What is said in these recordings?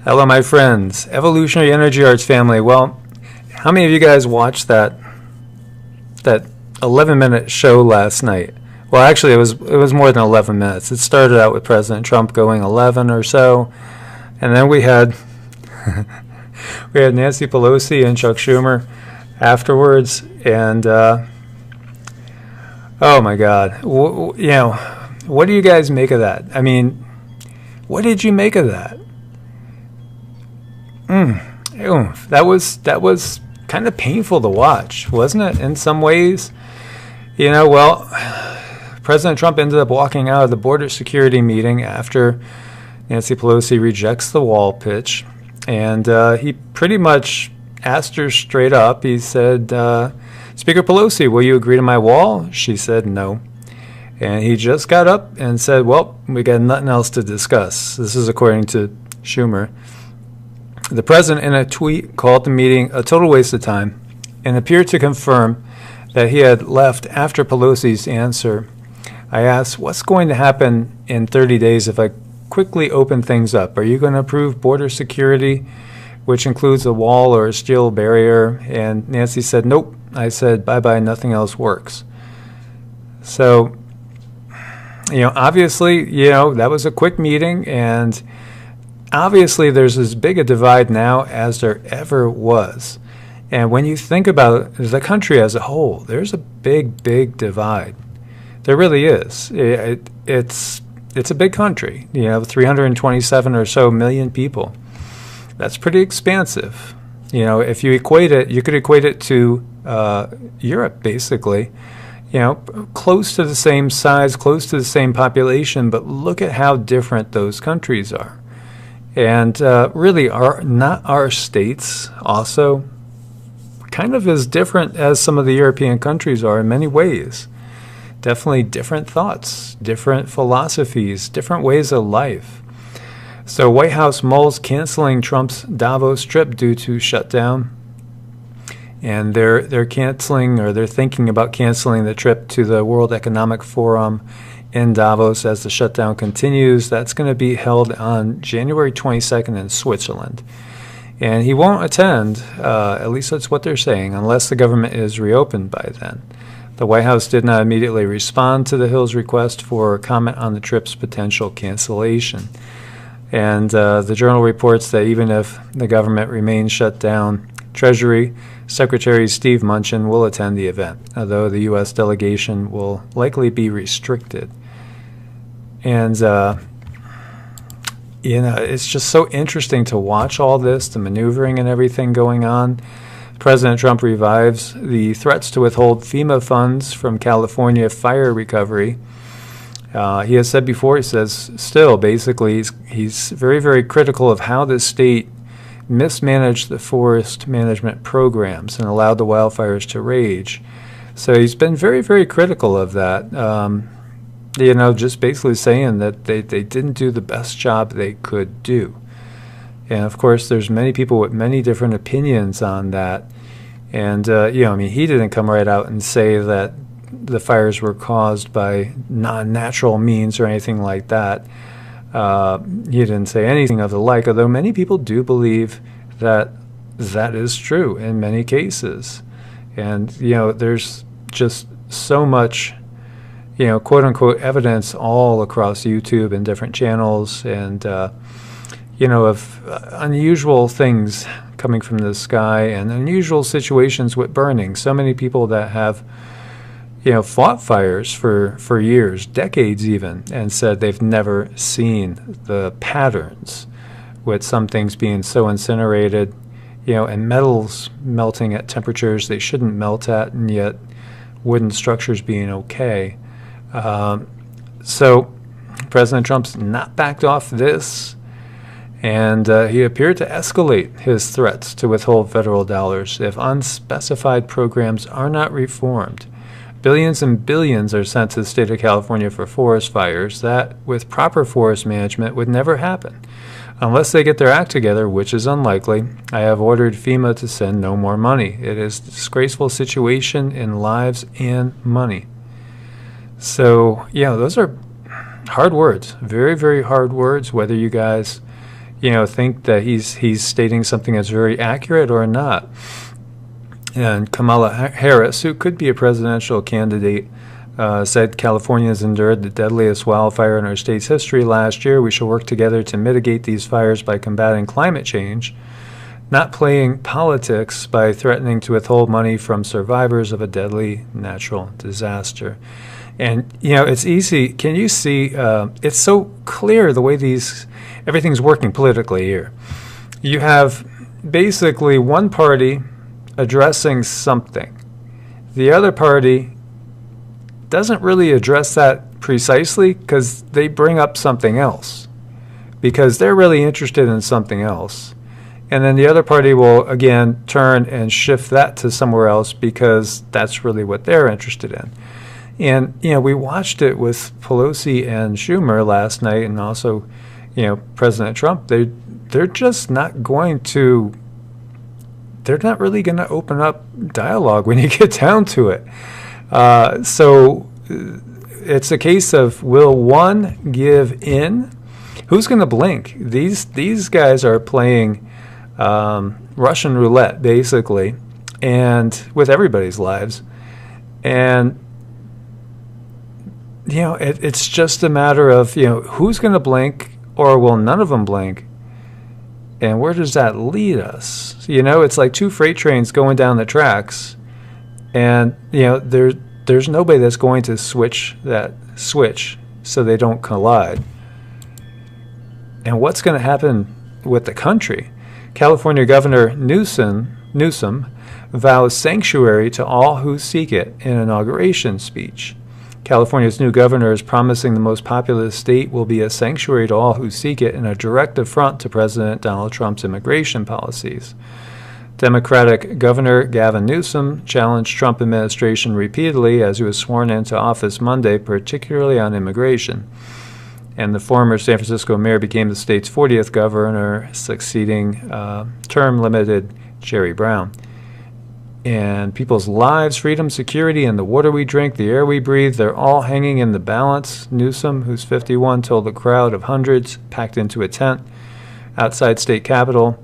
Hello, my friends, Evolutionary Energy Arts family. Well, how many of you guys watched that 11-minute show last night? Well, actually, it was more than 11 minutes. It started out with President Trump going 11 or so, and then we had we had Nancy Pelosi and Chuck Schumer afterwards, and oh my God, what do you guys make of that? I mean, what did you make of that? That was kind of painful to watch, wasn't it? In some ways, well, President Trump ended up walking out of the border security meeting after Nancy Pelosi rejects the wall pitch, and he pretty much asked her straight up. He said, "Speaker Pelosi, will you agree to my wall?" She said no. And he just got up and said, "Well, we got nothing else to discuss." This is according to Schumer. The president, in a tweet, called the meeting a total waste of time and appeared to confirm that he had left after Pelosi's answer. I asked, what's going to happen in 30 days if I quickly open things up? Are you going to approve border security, which includes a wall or a steel barrier? And Nancy said, nope. I said, bye-bye, nothing else works. So, obviously, that was a quick meeting, and obviously, there's as big a divide now as there ever was. And when you think about the country as a whole, there's a big, big divide. There really is. It's a big country, 327 or so million people. That's pretty expansive. If you equate it, you could equate it to Europe, basically. Close to the same size, close to the same population, but look at how different those countries are. And really, not our states also kind of as different as some of the European countries are in many ways. Definitely different thoughts, different philosophies, different ways of life. So White House mulls canceling Trump's Davos trip due to shutdown. And they're canceling, or they're thinking about canceling the trip to the World Economic Forum in Davos as the shutdown continues. That's going to be held on January 22nd in Switzerland. And he won't attend, at least that's what they're saying, unless the government is reopened by then. The White House did not immediately respond to the Hill's request for comment on the trip's potential cancellation. And the Journal reports that even if the government remains shut down, Treasury Secretary Steve Mnuchin will attend the event, although the U.S. delegation will likely be restricted. And, it's just so interesting to watch all this, the maneuvering and everything going on. President Trump revives the threats to withhold FEMA funds from California fire recovery. He has said before, he says still, basically, he's very, very critical of how the state mismanaged the forest management programs and allowed the wildfires to rage. So he's been very, very critical of that. Just basically saying that they didn't do the best job they could do. And of course, there's many people with many different opinions on that. And, he didn't come right out and say that the fires were caused by non-natural means or anything like that. He didn't say anything of the like, although many people do believe that that is true in many cases. And, there's just so much, quote-unquote evidence all across YouTube and different channels, and, of unusual things coming from the sky and unusual situations with burning. So many people that have fought fires for years, decades even, and said they've never seen the patterns with some things being so incinerated, and metals melting at temperatures they shouldn't melt at, and yet wooden structures being okay. So President Trump's not backed off this, and he appeared to escalate his threats to withhold federal dollars if unspecified programs are not reformed. Billions and billions are sent to the state of California for forest fires that, with proper forest management, would never happen. Unless they get their act together, which is unlikely, I have ordered FEMA to send no more money. It is a disgraceful situation in lives and money. So, those are hard words, very, very hard words, whether you guys, think that he's stating something that's very accurate or not. And Kamala Harris, who could be a presidential candidate, said Californians endured the deadliest wildfire in our state's history last year. We shall work together to mitigate these fires by combating climate change, not playing politics by threatening to withhold money from survivors of a deadly natural disaster. And, it's easy. Can you see? It's so clear the way everything's working politically here. You have basically one party addressing something. The other party doesn't really address that precisely because they bring up something else, because they're really interested in something else. And then the other party will, again, turn and shift that to somewhere else because that's really what they're interested in. And, we watched it with Pelosi and Schumer last night, and also, President Trump. They're just not going to, they're not really going to open up dialogue when you get down to it. So it's a case of, will one give in? Who's going to blink? These guys are playing Russian roulette, basically, and with everybody's lives. And, it's just a matter of, who's going to blink, or will none of them blink? And where does that lead us? It's like two freight trains going down the tracks, and, there's nobody that's going to switch that switch so they don't collide. And what's going to happen with the country? California Governor Newsom vows sanctuary to all who seek it in an inauguration speech. California's new governor is promising the most populous state will be a sanctuary to all who seek it in a direct affront to President Donald Trump's immigration policies. Democratic Governor Gavin Newsom challenged Trump administration repeatedly as he was sworn into office Monday, particularly on immigration. And the former San Francisco mayor became the state's 40th governor, succeeding term-limited Jerry Brown. And people's lives, freedom, security, and the water we drink, the air we breathe, they're all hanging in the balance. Newsom, who's 51, told a crowd of hundreds packed into a tent outside state capitol.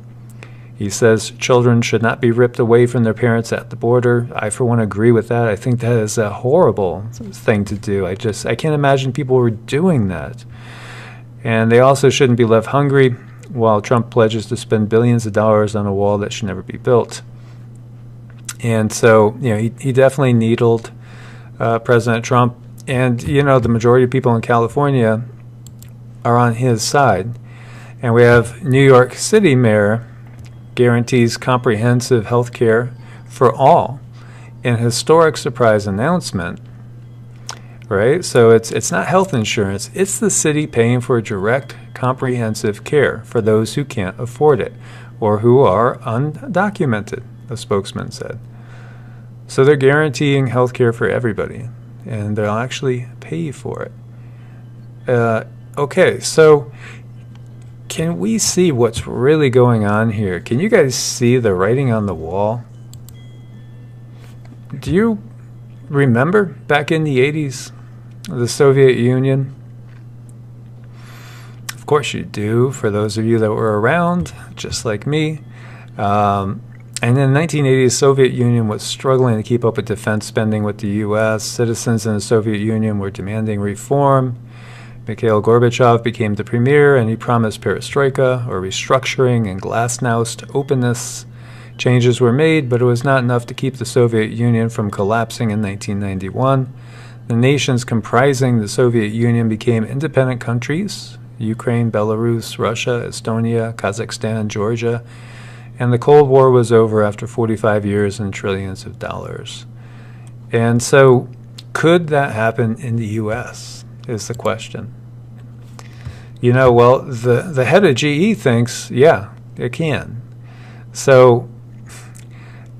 He says children should not be ripped away from their parents at the border. I, for one, agree with that. I think that is a horrible thing to do. I can't imagine people were doing that. And they also shouldn't be left hungry while Trump pledges to spend billions of dollars on a wall that should never be built. And so, he definitely needled President Trump. And, the majority of people in California are on his side. And we have New York City Mayor guarantees comprehensive health care for all in a historic surprise announcement. Right? So it's not health insurance. It's the city paying for direct, comprehensive care for those who can't afford it or who are undocumented, a spokesman said. So they're guaranteeing health care for everybody, and they'll actually pay for it. Okay, so can we see what's really going on here? Can you guys see the writing on the wall? Do you remember back in the 80s, the Soviet Union? Of course you do, for those of you that were around, just like me. And in the 1980s, the Soviet Union was struggling to keep up with defense spending with the U.S. Citizens in the Soviet Union were demanding reform. Mikhail Gorbachev became the premier, and he promised perestroika, or restructuring, and glasnost openness. Changes were made, but it was not enough to keep the Soviet Union from collapsing in 1991. The nations comprising the Soviet Union became independent countries: Ukraine, Belarus, Russia, Estonia, Kazakhstan, Georgia. And the Cold War was over after 45 years and trillions of dollars. And so, could that happen in the U.S., is the question. Well, the head of GE thinks, yeah, it can. So,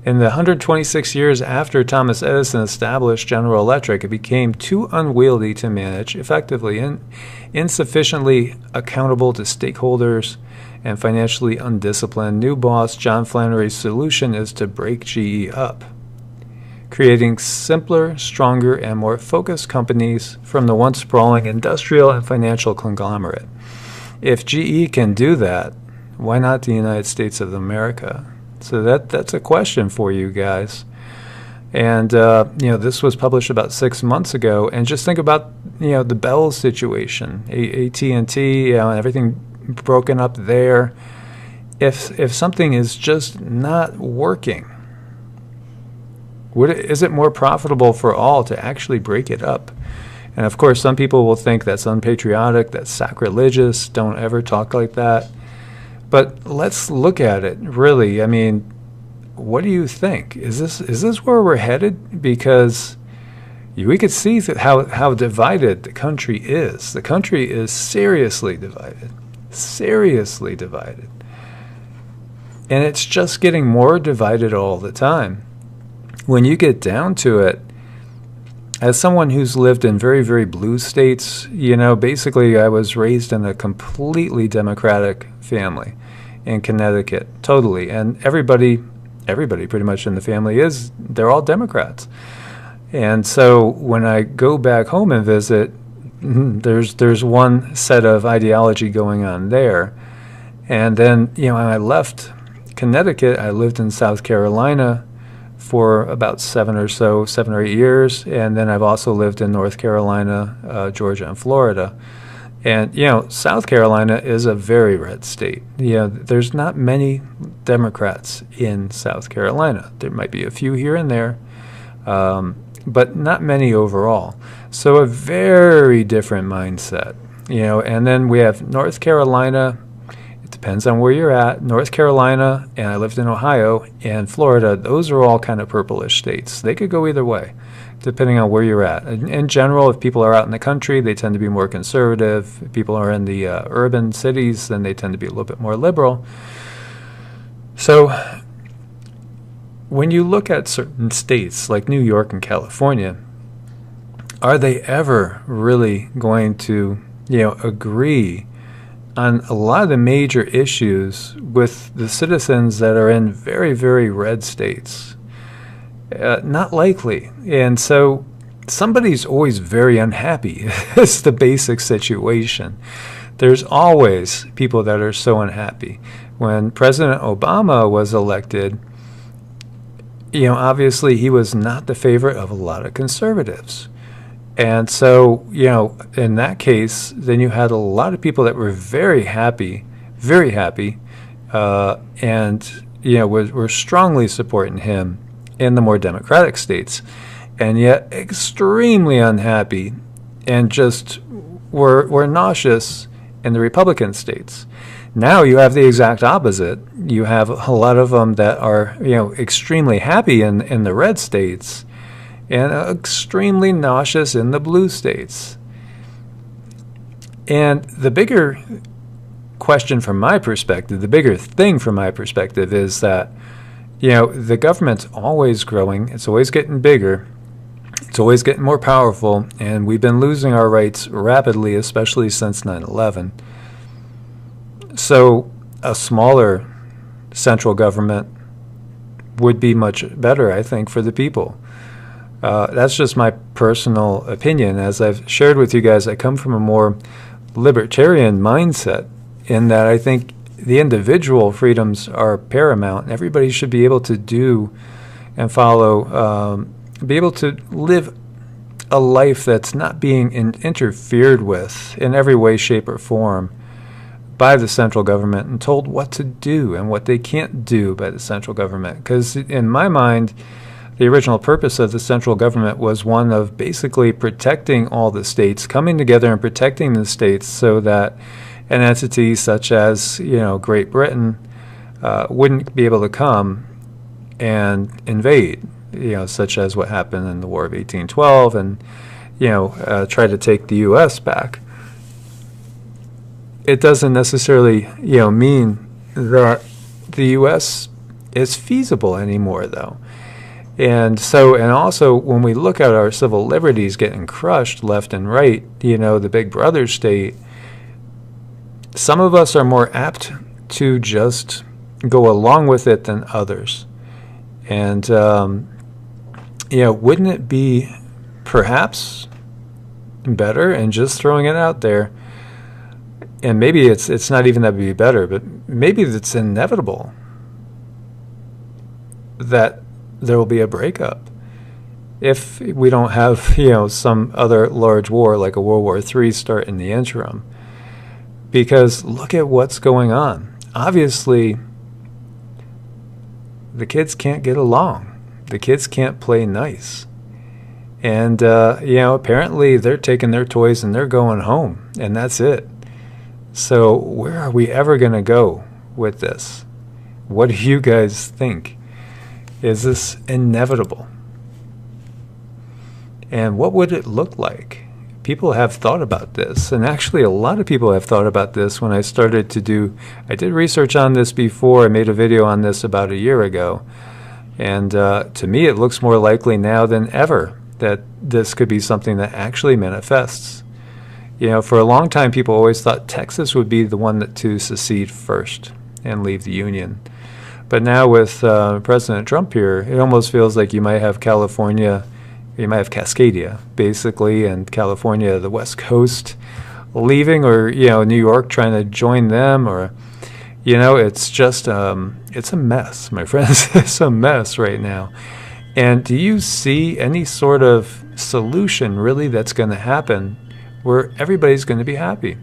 in the 126 years after Thomas Edison established General Electric, it became too unwieldy to manage effectively and insufficiently accountable to stakeholders and financially undisciplined. New boss John Flannery's solution is to break GE up, creating simpler, stronger, and more focused companies from the once sprawling industrial and financial conglomerate. If GE can do that, Why not the United States of America? So that's a question for you guys. And, this was published about 6 months ago. And just think about, the Bell situation, AT&T, and everything broken up there. If something is just not working, is it more profitable for all to actually break it up? And, of course, some people will think that's unpatriotic, that's sacrilegious, don't ever talk like that. But let's look at it, really. I mean, what do you think? Is this where we're headed? Because we could see how divided the country is. The country is seriously divided. Seriously divided. And it's just getting more divided all the time. When you get down to it, as someone who's lived in very, very blue states, basically I was raised in a completely Democratic family in Connecticut, totally. And everybody pretty much in the family they're all Democrats. And so when I go back home and visit, there's one set of ideology going on there. And then, when I left Connecticut, I lived in South Carolina for about 7 or 8 years. And then I've also lived in North Carolina, Georgia, and Florida. And, South Carolina is a very red state. There's not many Democrats in South Carolina. There might be a few here and there, but not many overall. So a very different mindset, And then we have North Carolina. It depends on where you're at. North Carolina, and I lived in Ohio, and Florida, those are all kind of purplish states. They could go either way, depending on where you're at. In general, if people are out in the country, they tend to be more conservative. If people are in the urban cities, then they tend to be a little bit more liberal. So when you look at certain states like New York and California, are they ever really going to, agree on a lot of the major issues with the citizens that are in very, very red states? Not likely. And so somebody's always very unhappy. It's the basic situation. There's always people that are so unhappy. When President Obama was elected, obviously he was not the favorite of a lot of conservatives. And so, in that case, then you had a lot of people that were very happy, and, were strongly supporting him in the more democratic states, and yet extremely unhappy and just were nauseous in the Republican states. Now you have the exact opposite. You have a lot of them that are, extremely happy in the red states and extremely nauseous in the blue states. And the bigger question from my perspective, the bigger thing from my perspective is that, the government's always growing. It's always getting bigger. It's always getting more powerful. And we've been losing our rights rapidly, especially since 9/11. So a smaller central government would be much better, I think, for the people. That's just my personal opinion. As I've shared with you guys, I come from a more libertarian mindset in that I think the individual freedoms are paramount. Everybody should be able to do and follow, be able to live a life that's not being interfered with in every way, shape, or form by the central government and told what to do and what they can't do by the central government. Because in my mind, the original purpose of the central government was one of basically protecting all the states, coming together and protecting the states so that an entity such as, Great Britain wouldn't be able to come and invade, such as what happened in the War of 1812 and, try to take the U.S. back. It doesn't necessarily, mean that the U.S. is feasible anymore, though. And also when we look at our civil liberties getting crushed left and right, the big brother state, some of us are more apt to just go along with it than others. And, wouldn't it be perhaps better, and just throwing it out there, And maybe it's not even that would be better, but maybe it's inevitable that there will be a breakup if we don't have, some other large war like a World War III start in the interim. Because look at what's going on. Obviously, the kids can't get along. The kids can't play nice. And, apparently they're taking their toys and they're going home, and that's it. So where are we ever going to go with this? What do you guys think? Is this inevitable? And what would it look like? People have thought about this, and actually a lot of people have thought about this when I did research on this before. I made a video on this about a year ago. And to me, it looks more likely now than ever that this could be something that actually manifests. For a long time, people always thought Texas would be the one to secede first and leave the Union. But now with President Trump here, it almost feels like you might have California, you might have Cascadia, basically, and California, the West Coast, leaving, or, New York trying to join them, or, it's just, it's a mess, my friends. It's a mess right now. And do you see any sort of solution, really, that's going to happen where everybody's going to be happy?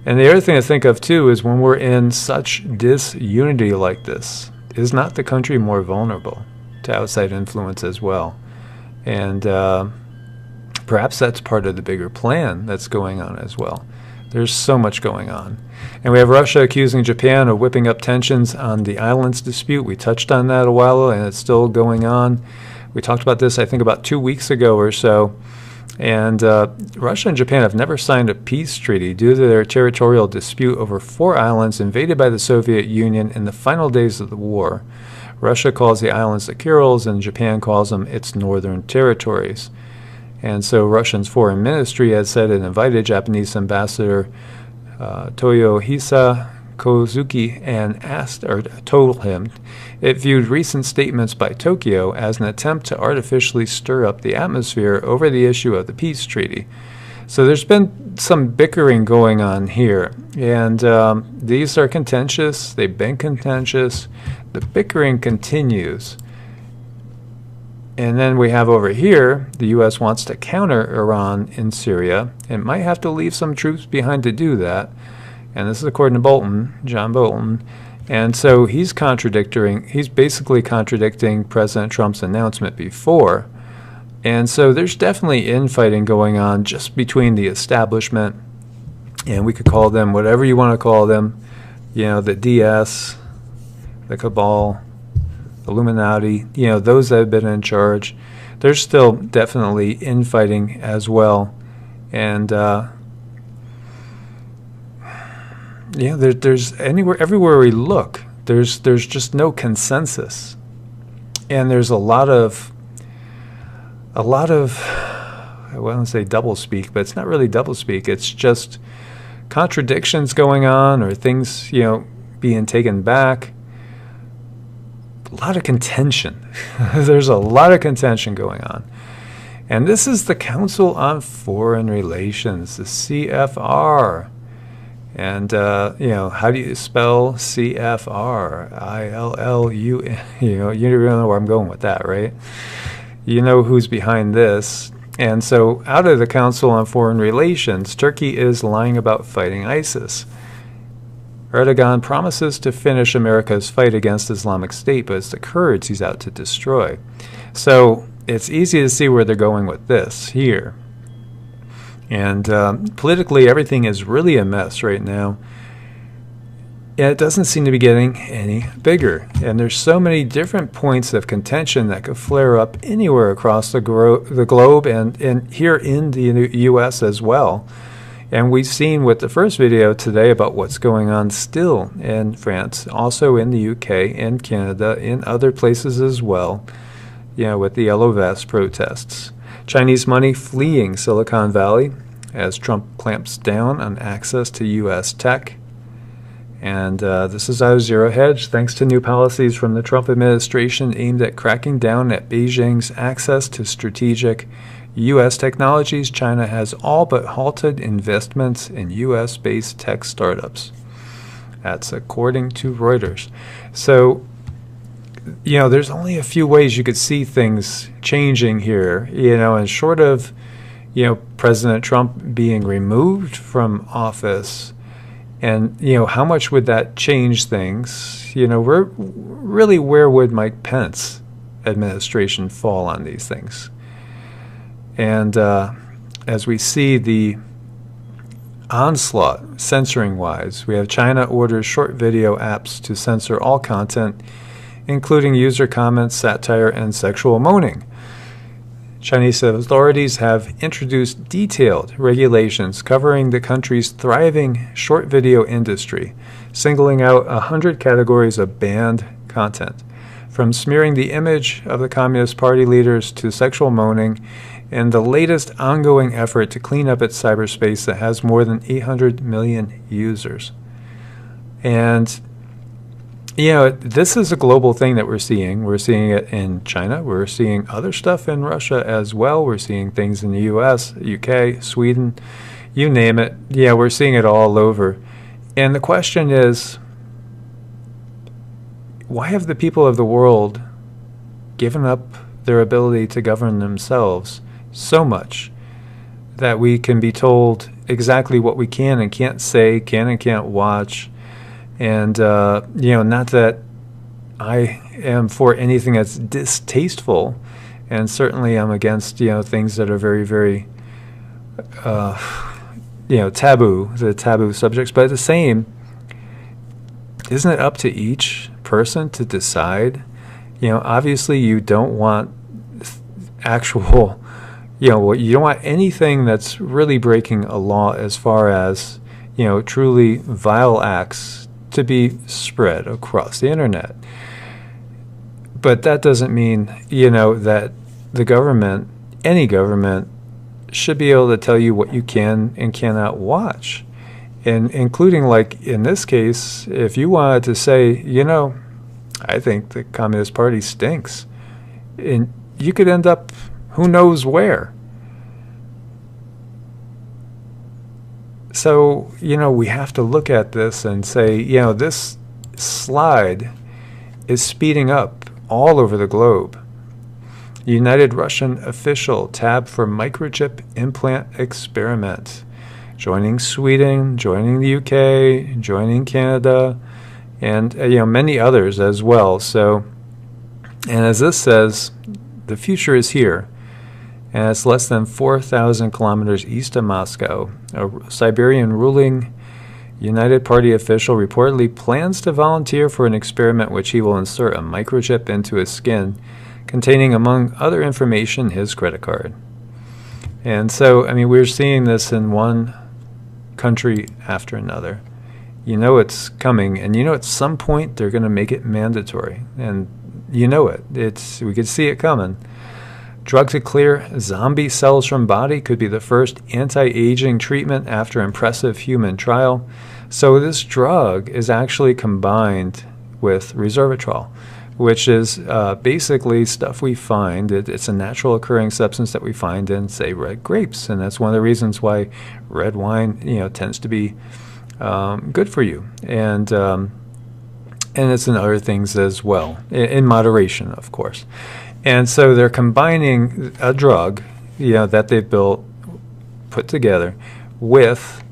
And the other thing I think of, too, is when we're in such disunity like this, is not the country more vulnerable to outside influence as well? And perhaps that's part of the bigger plan that's going on as well. There's so much going on. And we have Russia accusing Japan of whipping up tensions on the islands dispute. We touched on that a while ago, and it's still going on. We talked about this, I think, about 2 weeks ago or so. And Russia and Japan have never signed a peace treaty due to their territorial dispute over 4 islands invaded by the Soviet Union in the final days of the war. Russia calls the islands the Kurils, and Japan calls them its northern territories. And so Russia's foreign ministry has said it invited Japanese ambassador Toyohisa Kozuki and told him it viewed recent statements by Tokyo as an attempt to artificially stir up the atmosphere over the issue of the peace treaty. So there's been some bickering going on here, and these are contentious. They've been contentious. The bickering continues. And then we have over here, the U.S. wants to counter Iran in Syria and might have to leave some troops behind to do that. And this is according to John Bolton. And so he's basically contradicting President Trump's announcement before. And so there's definitely infighting going on just between the establishment, and we could call them whatever you want to call them, the DS, the cabal, Illuminati, those that have been in charge. There's still definitely infighting as well. And there's everywhere we look, there's just no consensus. And there's a lot of I wouldn't say doublespeak, but it's not really doublespeak. It's just contradictions going on, or things, being taken back. A lot of contention. There's a lot of contention going on. And this is the Council on Foreign Relations, the CFR. And, how do you spell CFR? ILLU. You don't know where I'm going with that, right? You know who's behind this. And so out of the Council on Foreign Relations, Turkey is lying about fighting ISIS. Erdogan promises to finish America's fight against Islamic State, but it's the Kurds he's out to destroy. So it's easy to see where they're going with this here. And politically, everything is really a mess right now. And it doesn't seem to be getting any bigger. And there's so many different points of contention that could flare up anywhere across the globe, and here in the U.S. as well. And we've seen with the first video today about what's going on still in France, also in the UK, in Canada, in other places as well, with the Yellow Vest protests. Chinese money fleeing Silicon Valley as Trump clamps down on access to U.S. tech. And this is our Zero Hedge, thanks to new policies from the Trump administration aimed at cracking down at Beijing's access to strategic U.S. technologies, China has all but halted investments in U.S.-based tech startups. That's according to Reuters. So, there's only a few ways you could see things changing here, and short of, President Trump being removed from office, and, how much would that change things? Where would Mike Pence administration fall on these things? And as we see the onslaught censoring-wise, we have China orders short video apps to censor all content, including user comments, satire, and sexual moaning. Chinese authorities have introduced detailed regulations covering the country's thriving short video industry, singling out 100 categories of banned content, from smearing the image of the Communist Party leaders to sexual moaning, and the latest ongoing effort to clean up its cyberspace that has more than 800 million users. And, this is a global thing that we're seeing. We're seeing it in China. We're seeing other stuff in Russia as well. We're seeing things in the US, UK, Sweden, you name it. Yeah, we're seeing it all over. And the question is, why have the people of the world given up their ability to govern themselves so much that we can be told exactly what we can and can't say, can and can't watch? And, not that I am for anything that's distasteful, and certainly I'm against, things that are very, very, taboo, the taboo subjects. But the same, isn't it up to each person to decide? Obviously you don't want actual, you don't want anything that's really breaking a law as far as, truly vile acts to be spread across the internet. But that doesn't mean, that the government, any government, should be able to tell you what you can and cannot watch. And including, like in this case, if you wanted to say, I think the Communist Party stinks, and you could end up who knows where. So, we have to look at this and say, this slide is speeding up all over the globe. United Russian official tab for microchip implant experiment. Joining Sweden, joining the UK, joining Canada, and, many others as well. So, and as this says, the future is here. And it's less than 4,000 kilometers east of Moscow. A Siberian ruling United Party official reportedly plans to volunteer for an experiment which he will insert a microchip into his skin, containing, among other information, his credit card. And so, we're seeing this in one country after another. It's coming, and at some point they're going to make it mandatory. And we could see it coming. Drug to clear zombie cells from body could be the first anti-aging treatment after impressive human trial. So this drug is actually combined with resveratrol, which is basically stuff we find. It's a natural occurring substance that we find in, say, red grapes. And that's one of the reasons why red wine, tends to be good for you. And it's in other things as well, in moderation, of course. And so they're combining a drug, that they've put together, with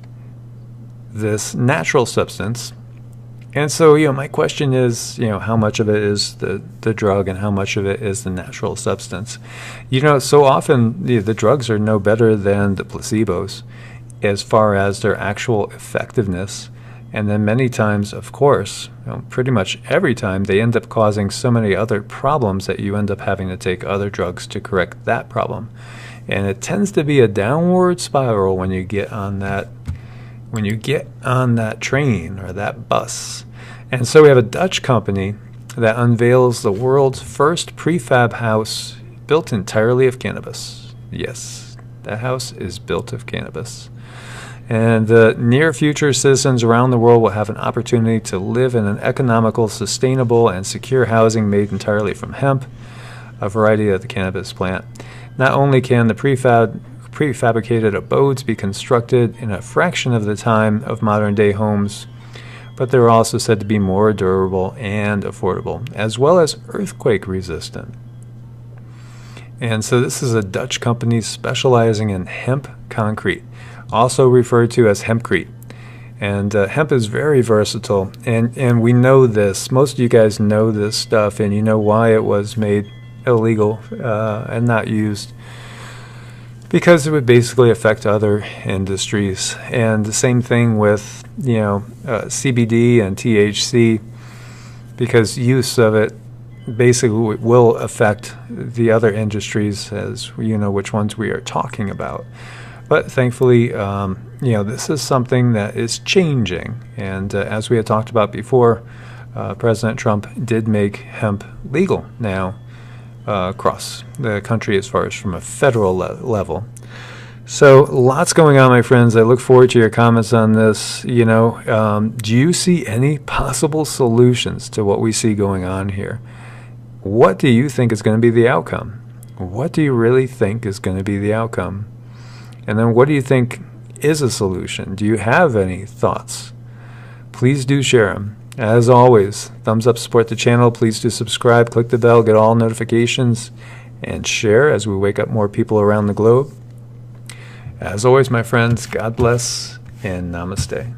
this natural substance. And so, my question is, how much of it is the drug and how much of it is the natural substance? So often the drugs are no better than the placebos as far as their actual effectiveness. And then many times, of course, pretty much every time, they end up causing so many other problems that you end up having to take other drugs to correct that problem. And it tends to be a downward spiral when you get on that train or that bus. And so we have a Dutch company that unveils the world's first prefab house built entirely of cannabis. Yes, that house is built of cannabis. And the near future, citizens around the world will have an opportunity to live in an economical, sustainable, and secure housing made entirely from hemp, a variety of the cannabis plant. Not only can the prefabricated abodes be constructed in a fraction of the time of modern-day homes, but they're also said to be more durable and affordable, as well as earthquake resistant. And so this is a Dutch company specializing in hemp concrete, also referred to as hempcrete. And hemp is very versatile, and we know this. Most of you guys know this stuff, and you know why it was made illegal and not used. Because it would basically affect other industries. And the same thing with, CBD and THC, because use of it basically will affect the other industries, as you know which ones we are talking about. But thankfully, this is something that is changing. And as we had talked about before, President Trump did make hemp legal now across the country as far as from a federal level. So lots going on, my friends. I look forward to your comments on this. Do you see any possible solutions to what we see going on here? What do you think is going to be the outcome? What do you really think is going to be the outcome? And then what do you think is a solution? Do you have any thoughts? Please do share them. As always, thumbs up, support the channel. Please do subscribe, click the bell, get all notifications, and share as we wake up more people around the globe. As always, my friends, God bless and namaste.